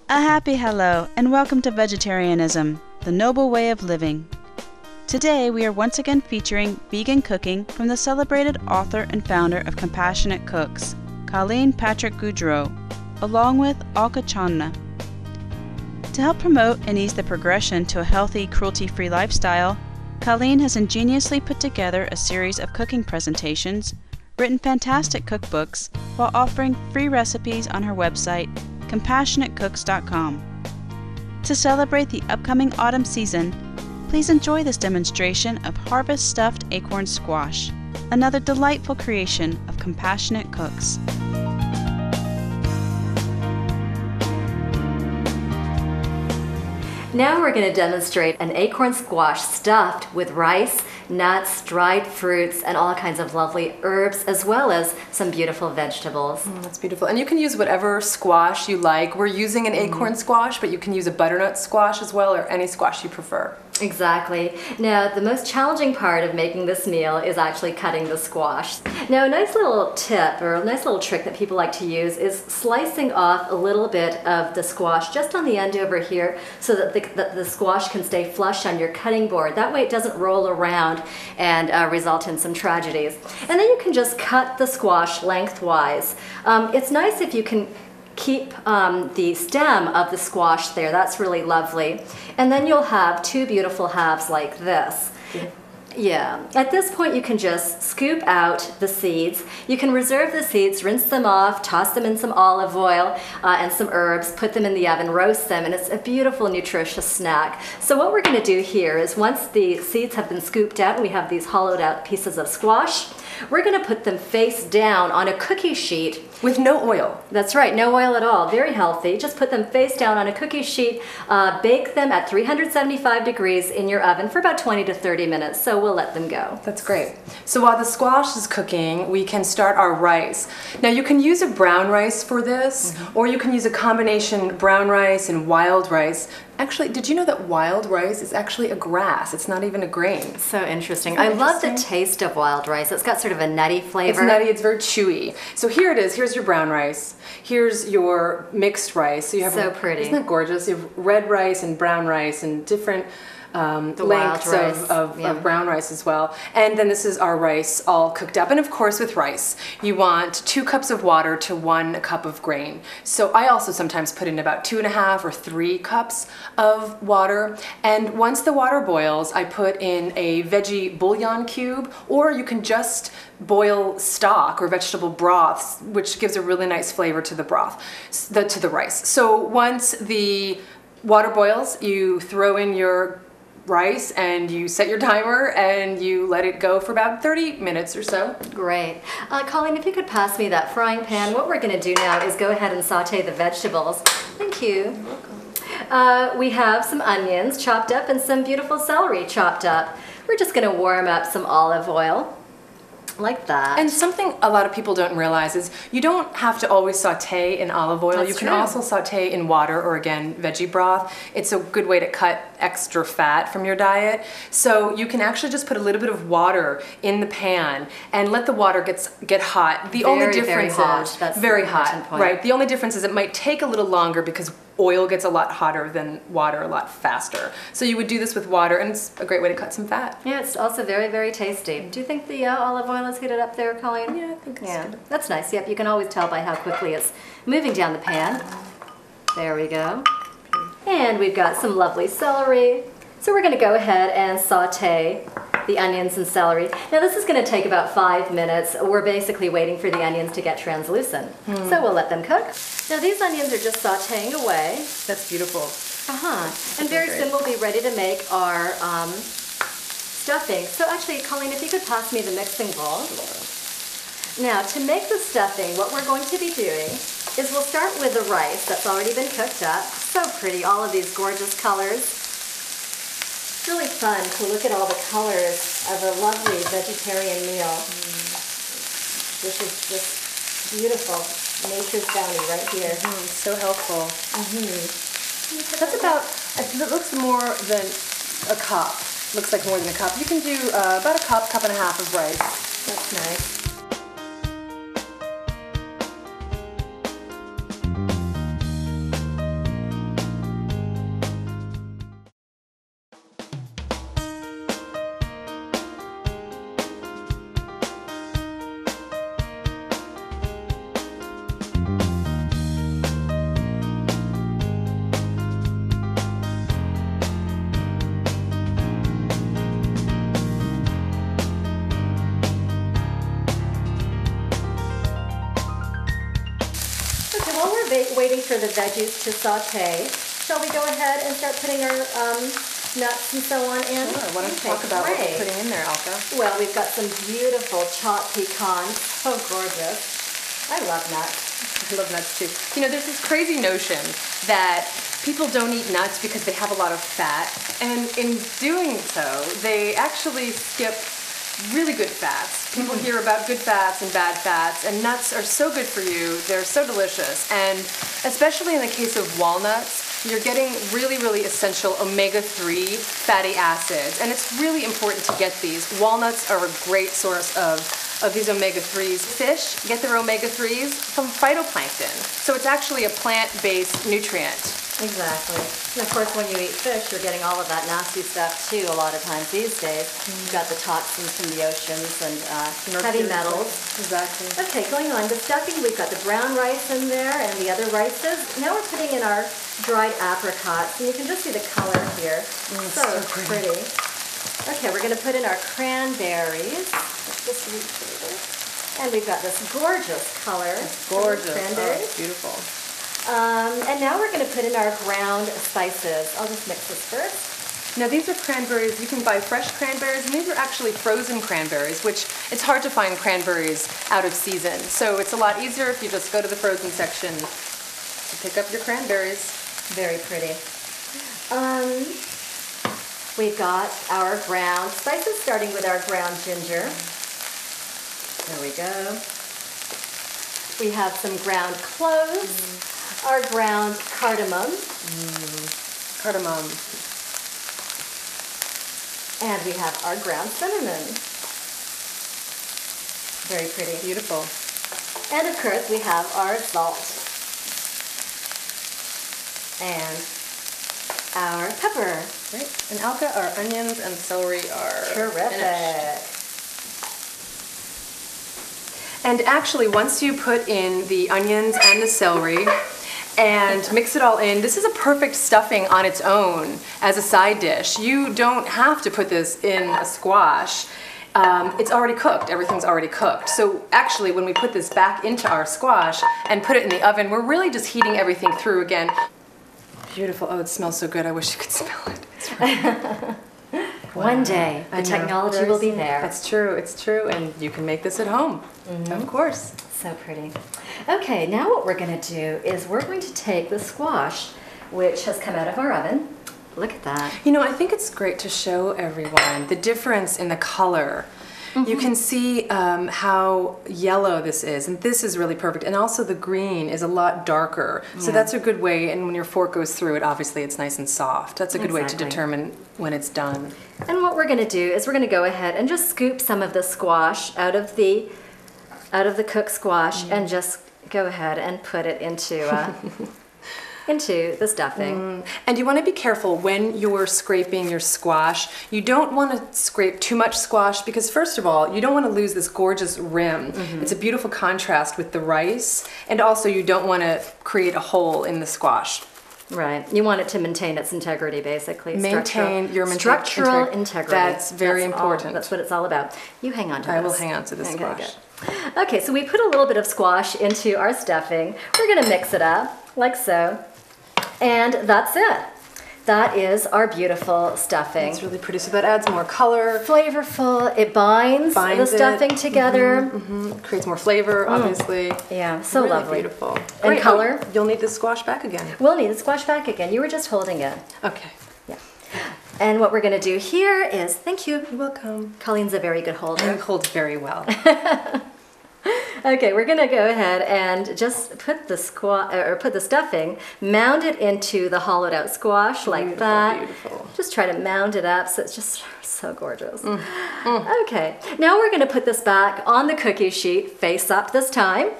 A happy hello and welcome to Vegetarianism, the noble way of living. Today we are once again featuring vegan cooking from the celebrated author and founder of Compassionate Cooks, Colleen Patrick Goudreau, along with Alka Chawna. To help promote and ease the progression to a healthy, cruelty-free lifestyle, Colleen has ingeniously put together a series of cooking presentations, written fantastic cookbooks, while offering free recipes on her website, CompassionateCooks.com. To celebrate the upcoming autumn season, please enjoy this demonstration of harvest-stuffed acorn squash, another delightful creation of Compassionate Cooks. Now we're going to demonstrate an acorn squash stuffed with rice, nuts, dried fruits, and all kinds of lovely herbs, as well as some beautiful vegetables. That's beautiful. And you can use whatever squash you like. We're using an acorn squash, but you can use a butternut squash as well, or any squash you prefer. Exactly. Now, the most challenging part of making this meal is actually cutting the squash. Now, a nice little tip or a nice little trick that people like to use is slicing off a little bit of the squash just on the end over here so that the squash can stay flush on your cutting board. That way it doesn't roll around and result in some tragedies. And then you can just cut the squash lengthwise. It's nice if you can keep the stem of the squash there. That's really lovely. And then you'll have two beautiful halves like this. Yeah. At this point you can just scoop out the seeds. You can reserve the seeds, rinse them off, toss them in some olive oil and some herbs, put them in the oven, roast them, and it's a beautiful nutritious snack. So what we're going to do here is once the seeds have been scooped out and we have these hollowed out pieces of squash, we're going to put them face down on a cookie sheet. With no oil. That's right, no oil at all. Very healthy. Just put them face down on a cookie sheet. Bake them at 375 degrees in your oven for about 20 to 30 minutes. So we'll let them go. That's great. So while the squash is cooking, we can start our rice. Now you can use a brown rice for this, or you can use a combination brown rice and wild rice. Actually, did you know that wild rice is actually a grass? It's not even a grain. So interesting. I love the taste of wild rice. It's got sort of a nutty flavor. It's nutty, it's very chewy. So here it is. Here's your brown rice. Here's your mixed rice. So you have so pretty. Isn't that gorgeous? You have red rice and brown rice and different lengths of brown rice as well. And then this is our rice all cooked up. And of course with rice, you want 2 cups of water to 1 cup of grain. So I also sometimes put in about 2.5 or 3 cups of water. And once the water boils, I put in a veggie bouillon cube, or you can just boil stock or vegetable broths, which gives a really nice flavor to the broth, to the rice. So once the water boils, you throw in your rice and you set your timer and you let it go for about 30 minutes or so. Great. Colleen, if you could pass me that frying pan, what we're going to do now is go ahead and saute the vegetables. Thank you. You're welcome. We have some onions chopped up and some beautiful celery chopped up. We're just going to warm up some olive oil. Like that. And something a lot of people don't realize is you don't have to always saute in olive oil. That's you can true. also saute in water or, again, veggie broth. It's a good way to cut extra fat from your diet. So you can actually just put a little bit of water in the pan and let the water get hot. The only difference very hot. is That's very the hot. important point. Right. The only difference is it might take a little longer because oil gets a lot hotter than water a lot faster. So you would do this with water, and it's a great way to cut some fat. Yeah, it's also very, very tasty. Do you think the olive oil is heated up there, Colleen? Yeah, I think it's good. That's nice. Yep, you can always tell by how quickly it's moving down the pan. There we go. And we've got some lovely celery. So we're going to go ahead and saute the onions and celery. Now this is going to take about 5 minutes. We're basically waiting for the onions to get translucent. So we'll let them cook. Now these onions are just sauteing away. That's beautiful. And very soon we'll be ready to make our stuffing. So actually, Colleen, if you could pass me the mixing bowl. Now to make the stuffing, what we're going to be doing is we'll start with the rice that's already been cooked up. So pretty, all of these gorgeous colors. It's really fun to look at all the colors of a lovely vegetarian meal. This is just beautiful. Nature's bounty right here. So helpful. That's about, it looks more than a cup. Looks like more than a cup. You can do about a cup, cup and a half of rice. That's nice. waiting for the veggies to saute, shall we go ahead and start putting our nuts and so on in? Sure. Why don't you talk about what we're putting in there, Alka? Well, we've got some beautiful chopped pecans. So gorgeous. I love nuts. I love nuts too. You know, there's this crazy notion that people don't eat nuts because they have a lot of fat, and in doing so, they actually skip really good fats. People hear about good fats and bad fats, and nuts are so good for you. They're so delicious, and especially in the case of walnuts, you're getting really, really essential omega-3 fatty acids, and it's really important to get these. Walnuts are a great source of these omega-3s. Fish get their omega-3s from phytoplankton, so it's actually a plant-based nutrient. Exactly. And of course, when you eat fish, you're getting all of that nasty stuff too a lot of times these days. You've got the toxins from the oceans and heavy metals. Exactly. Okay, going on. The stuffing, we've got the brown rice in there and the other rices. Now we're putting in our dried apricots, and you can just see the color here. So pretty. Okay, we're going to put in our cranberries. Let's just reach over. And we've got this gorgeous color. It's gorgeous. Cranberries. Oh, it's beautiful. And now we're going to put in our ground spices. I'll just mix this first. Now these are cranberries. You can buy fresh cranberries, and these are actually frozen cranberries, which it's hard to find cranberries out of season. So it's a lot easier if you just go to the frozen section to pick up your cranberries. Very pretty. We've got our ground spices, starting with our ground ginger. There we go. We have some ground cloves. Our ground cardamom. Cardamom. And we have our ground cinnamon. Very pretty. Beautiful. And of course we have our salt. And our pepper. Great. And Alka, our onions and celery are terrific. Finished. And actually, once you put in the onions and the celery and mix it all in, this is a perfect stuffing on its own as a side dish. You don't have to put this in a squash. It's already cooked. Everything's already cooked. So actually, when we put this back into our squash and put it in the oven, we're really just heating everything through again. Beautiful. Oh, it smells so good. I wish you could smell it. It's really One day, the technology will be there. It's true, and you can make this at home, of course. So pretty. Okay, now what we're going to do is we're going to take the squash, which has come out of our oven. Look at that. You know, I think it's great to show everyone the difference in the color. You can see how yellow this is, and this is really perfect. And also the green is a lot darker. So that's a good way, and when your fork goes through it, obviously it's nice and soft. That's a good way to determine when it's done. And what we're going to do is we're going to go ahead and just scoop some of the squash out of the cooked squash and just go ahead and put it into into the stuffing. And you want to be careful when you're scraping your squash. You don't want to scrape too much squash because, first of all, you don't want to lose this gorgeous rim. It's a beautiful contrast with the rice, and also you don't want to create a hole in the squash. Right. You want it to maintain its integrity, basically. Maintain your structural integrity. That's very important. That's what it's all about. You hang on to this. I will hang on to this squash. Okay, so we put a little bit of squash into our stuffing. We're going to mix it up, like so. And that's it. That is our beautiful stuffing. It's really pretty, so that adds more color. Flavorful. It binds the stuffing together. Creates more flavor, obviously. Yeah, so really lovely. Beautiful. And Great. color. You'll need the squash back again. We'll need the squash back again. You were just holding it. Okay. Yeah. And what we're going to do here is, thank you. You're welcome. Colleen's a very good holder. I hold very well. Okay, we're going to go ahead and just put the stuffing, mound it into the hollowed out squash like that. Beautiful. Just try to mound it up so it's just so gorgeous. Okay, now we're going to put this back on the cookie sheet, face up this time.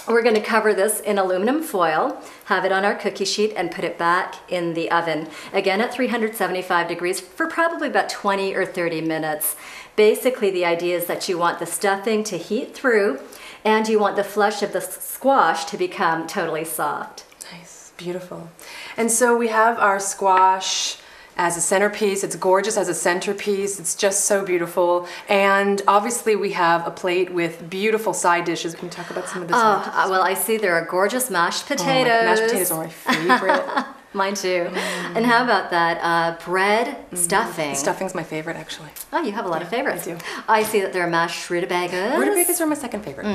We're going to cover this in aluminum foil, have it on our cookie sheet, and put it back in the oven. Again at 375 degrees for probably about 20 or 30 minutes. Basically, the idea is that you want the stuffing to heat through, and you want the flesh of the squash to become totally soft. Nice, beautiful. And so we have our squash as a centerpiece. It's gorgeous as a centerpiece. It's just so beautiful. And obviously we have a plate with beautiful side dishes. Can you talk about some of the side dishes? Well, I see there are gorgeous mashed potatoes. Oh, mashed potatoes are my favorite. Mine too. And how about that bread stuffing? Stuffing's my favorite, actually. Oh, you have a lot of favorites. I do. I see that there are mashed rutabagas. Rutabagas are my second favorite.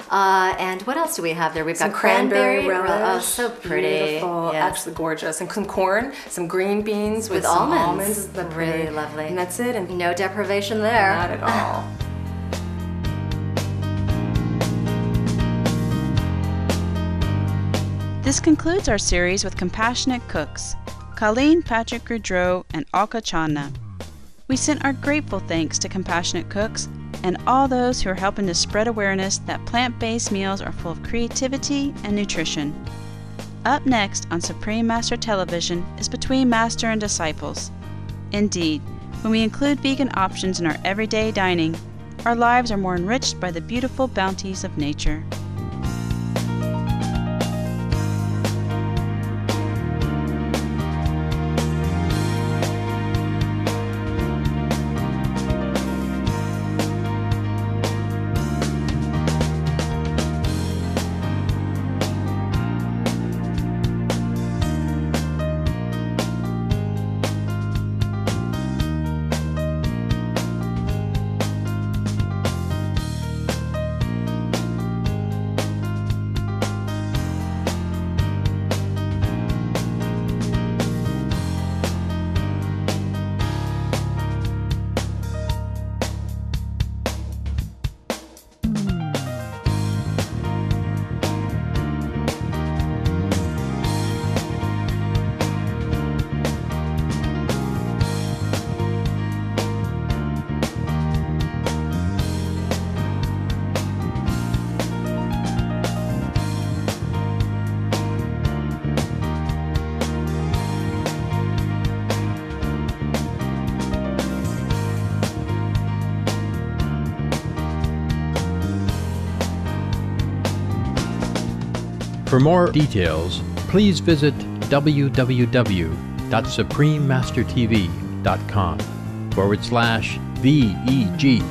And what else do we have there? We've got cranberry relish. Oh, so pretty. Beautiful. Yes. Absolutely gorgeous. And some corn, some green beans with almonds. Some almonds. That's really lovely. And that's it. And no deprivation there. not at all. This concludes our series with compassionate cooks, Colleen Patrick Goudreau and Alka Channa. We sent our grateful thanks to compassionate cooks and all those who are helping to spread awareness that plant-based meals are full of creativity and nutrition. Up next on Supreme Master Television is Between Master and Disciples. Indeed, when we include vegan options in our everyday dining, our lives are more enriched by the beautiful bounties of nature. For more details, please visit www.suprememastertv.com/VEG